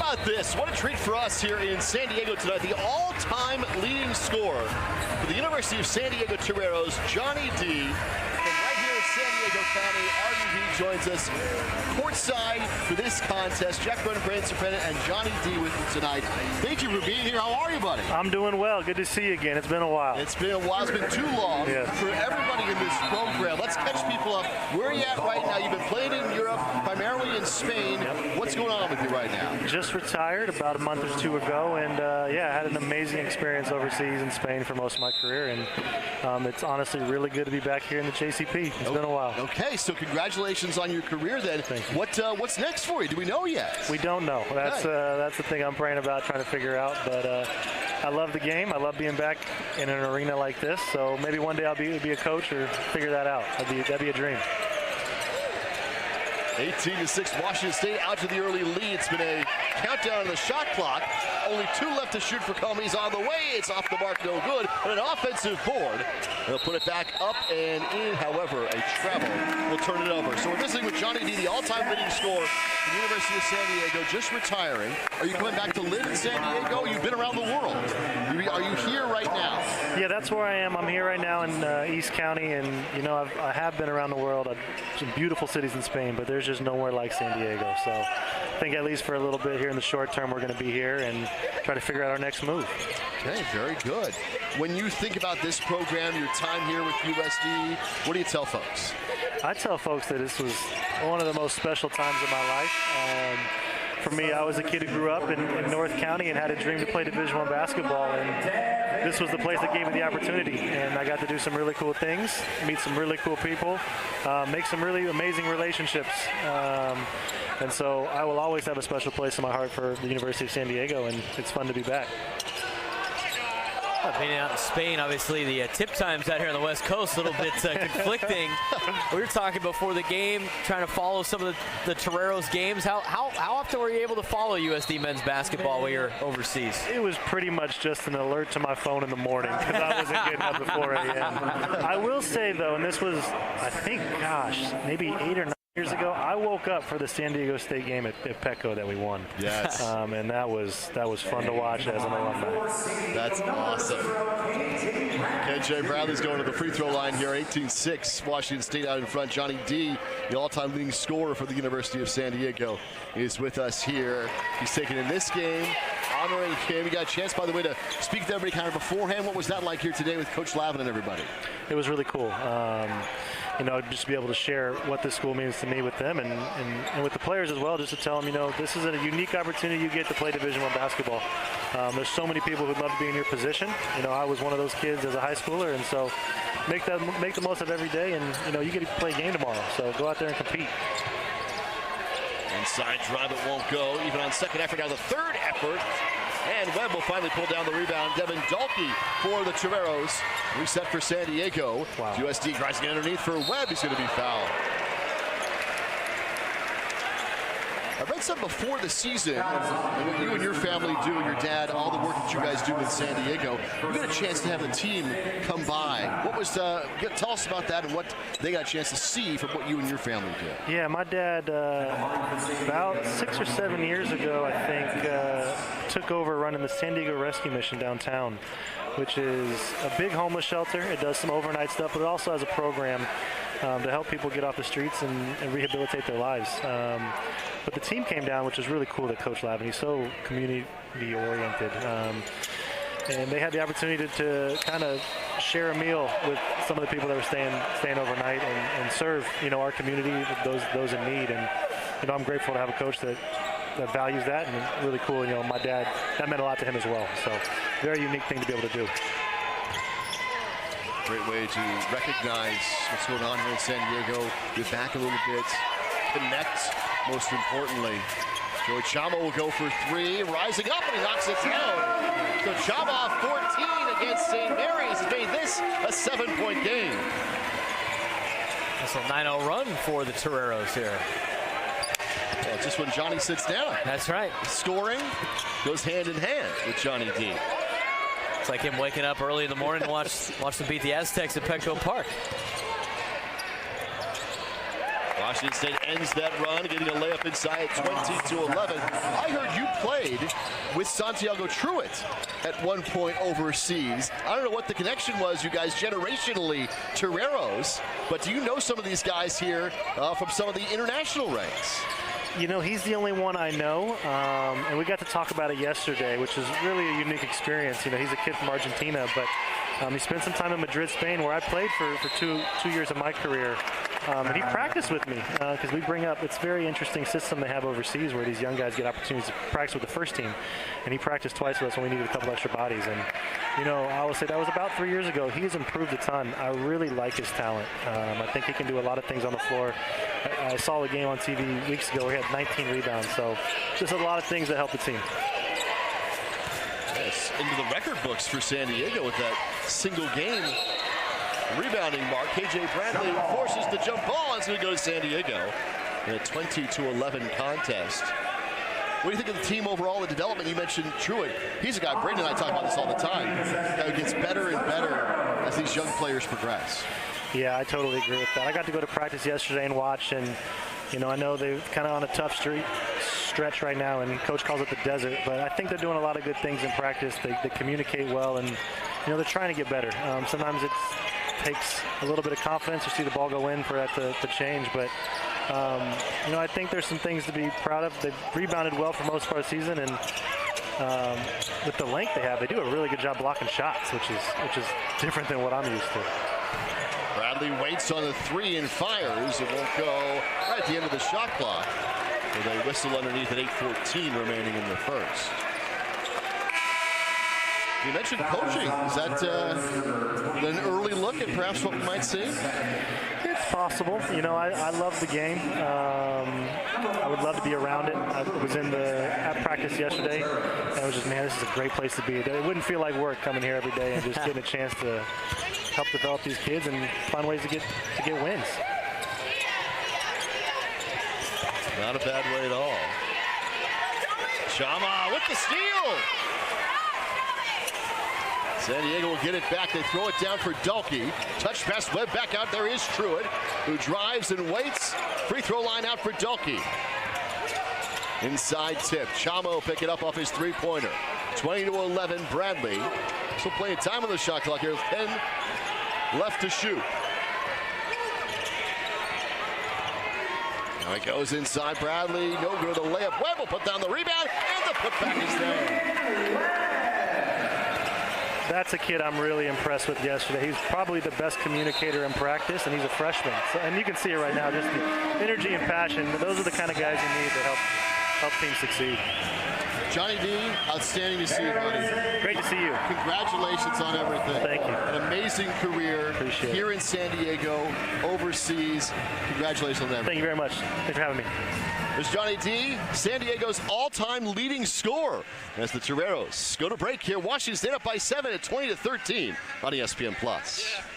about this? What a treat for us here in San Diego tonight. The all-time leading scorer for the University of San Diego Toreros, Johnny Dee, from right here in San Diego County. RUV joins us courtside for this contest. Jack Braden, Surprenant, and Johnny Dee with you tonight. Thank you for being here. How are you, buddy? I'm doing well. Good to see you again. It's been a while. It's been a while. It's been too long for everybody in this program. Let's catch people up. Where are you at right now? You've been playing in Europe, primarily in Spain. What's going on with you right now? Just retired about a month or two ago, and yeah, I had an amazing experience overseas in Spain for most of my career, and it's honestly really good to be back here in the JCP. It's been a while. Okay, so congratulations on your career then. Thank you. What's next for you? Do we know yet? We don't know. That's the thing I'm praying about, trying to figure out, but I love the game. I love being back in an arena like this, so maybe one day I'll be a coach or figure that out. That'd be a dream. 18-6, Washington State out to the early lead. It's been a countdown on the shot clock. Only 2 left to shoot for Comey's on the way. It's off the mark, no good. But an offensive board. They'll put it back up and in. However, a travel will turn it over. So we're visiting with Johnny Dee, the all-time leading scorer for the University of San Diego, just retiring. Are you coming back to live in San Diego? You've been around the world. Are you here right now? Yeah, that's where I am. I'm here right now in East County, and you know I have been around the world. Some beautiful cities in Spain, but there's just nowhere like San Diego. So I think at least for a little bit here in the short term, we're going to be here and try to figure out our next move. Okay, very good. When you think about this program, your time here with USD, what do you tell folks? I tell folks that this was one of the most special times of my life. For me, I was a kid who grew up in North County and had a dream to play Division I basketball, and this was the place that gave me the opportunity. And I got to do some really cool things, meet some really cool people, make some really amazing relationships. And so I will always have a special place in my heart for the University of San Diego, and it's fun to be back. Being out in Spain, obviously the tip times out here on the West Coast a little bit conflicting. We were talking before the game, trying to follow some of the Toreros games. How often were you able to follow USD men's basketball while you're overseas? It was pretty much just an alert to my phone in the morning because I wasn't getting up at 4 a.m. I will say though, and this was, I think, gosh, maybe 8 or 9 years ago, I woke up for the San Diego State game at Petco that we won. Yes. And that was fun to watch as an alumni. That's awesome. KJ Bradley's going to the free throw line here. 18-6, Washington State out in front. Johnny Dee, the all-time leading scorer for the University of San Diego, is with us here. He's taken in this game, honoring him. You got a chance, by the way, to speak to everybody kind of beforehand. What was that like here today with Coach Lavin and everybody? It was really cool. You know, just to be able to share what this school means to me with them and with the players as well, just to tell them, you know, this is a unique opportunity you get to play Division I basketball. There's so many people who'd love to be in your position. You know, I was one of those kids as a high schooler, and so make the most of every day, and, you know, you get to play a game tomorrow, so go out there and compete. Inside drive, it won't go, even on second effort. Now the third effort, and Webb will finally pull down the rebound. Devin Dalkey for the Toreros. Reset for San Diego. Wow. USD tries to get underneath for Webb. He's going to be fouled. I read something before the season, and what you and your family do, your dad, all the work that you guys do in San Diego. You got a chance to have the team come by. What was tell us about that and what they got a chance to see from what you and your family did. Yeah, my dad, about 6 or 7 years ago, I think, took over running the San Diego Rescue Mission downtown, which is a big homeless shelter. It does some overnight stuff, but it also has a program to help people get off the streets and rehabilitate their lives. But the team came down, which was really cool that Coach Lavin, he's so community-oriented. And they had the opportunity to kind of share a meal with some of the people that were staying overnight and serve, you know, our community, those in need. And, you know, I'm grateful to have a coach that values that, and really cool. You know, my dad, that meant a lot to him as well. So very unique thing to be able to do. Great way to recognize what's going on here in San Diego. Get back a little bit, connect, most importantly. Joey Chama will go for 3, rising up, and he knocks it down. So Chama, 14 against St. Mary's, has made this a 7-point game. That's a 9-0 run for the Toreros here. Well, it's just when Johnny sits down. That's right. Scoring goes hand in hand with Johnny Dee. It's like him waking up early in the morning to watch them beat the Aztecs at Petco Park. Washington State ends that run, getting a layup inside 20-11. I heard you played with Santiago Truitt at one point overseas. I don't know what the connection was, you guys, generationally Toreros, but do you know some of these guys here from some of the international ranks? You know, he's the only one I know, and we got to talk about it yesterday, which is really a unique experience. You know, he's a kid from Argentina, but he spent some time in Madrid, Spain, where I played for two years of my career. And he practiced with me because we bring up, it's a very interesting system they have overseas where these young guys get opportunities to practice with the first team. And he practiced twice with us when we needed a couple extra bodies. And, you know, I will say that was about 3 years ago. He has improved a ton. I really like his talent. I think he can do a lot of things on the floor. I saw a game on TV weeks ago where he had 19 rebounds. So just a lot of things that help the team. Yes, into the record books for San Diego with that single game rebounding mark. KJ Bradley forces the jump ball as we go to San Diego in a 20-11 contest. What do you think of the team overall, the development? You mentioned Truitt. He's a guy, Braden and I talk about this all the time, that gets better and better as these young players progress. Yeah, I totally agree with that. I got to go to practice yesterday and watch, and you know, I know they're kind of on a tough stretch right now, and Coach calls it the desert, but I think they're doing a lot of good things in practice. They communicate well, and you know, they're trying to get better. Sometimes it takes a little bit of confidence to see the ball go in for that to change, but you know, I think there's some things to be proud of. They've rebounded well for most part of the season, and with the length they have, they do a really good job blocking shots, which is different than what I'm used to. Bradley waits on the three and fires. It won't go right at the end of the shot clock. With a whistle underneath at 8:14 remaining in the first. You mentioned coaching. Is that an early look at perhaps what we might see? It's possible. You know, I love the game. I would love to be around it. I was at practice yesterday, and I was just, man, this is a great place to be. It wouldn't feel like work coming here every day and just getting a chance to help develop these kids and find ways to get wins. Not a bad way at all. Chama with the steal. San Diego will get it back. They throw it down for Dalkey. Touch pass, Webb back out. There is Truitt, who drives and waits. Free throw line out for Dalkey. Inside tip. Chama will pick it up off his three-pointer. 20-11, Bradley. Still playing time on the shot clock here. 10 left to shoot. Now he goes inside. Bradley, no good. The layup. Webb will put down the rebound, and the putback is there. That's a kid I'm really impressed with yesterday. He's probably the best communicator in practice, and he's a freshman. So, and you can see it right now, just the energy and passion. Those are the kind of guys you need to help teams succeed. Johnny Dee, outstanding to see you, buddy. Great to see you. Congratulations on everything. Thank you. An amazing career here in San Diego, overseas. Congratulations on everything. Thank you very much. Thanks for having me. There's Johnny Dee, San Diego's all-time leading scorer. As the Toreros go to break here, Washington State up by 7 at 20-13 on ESPN+.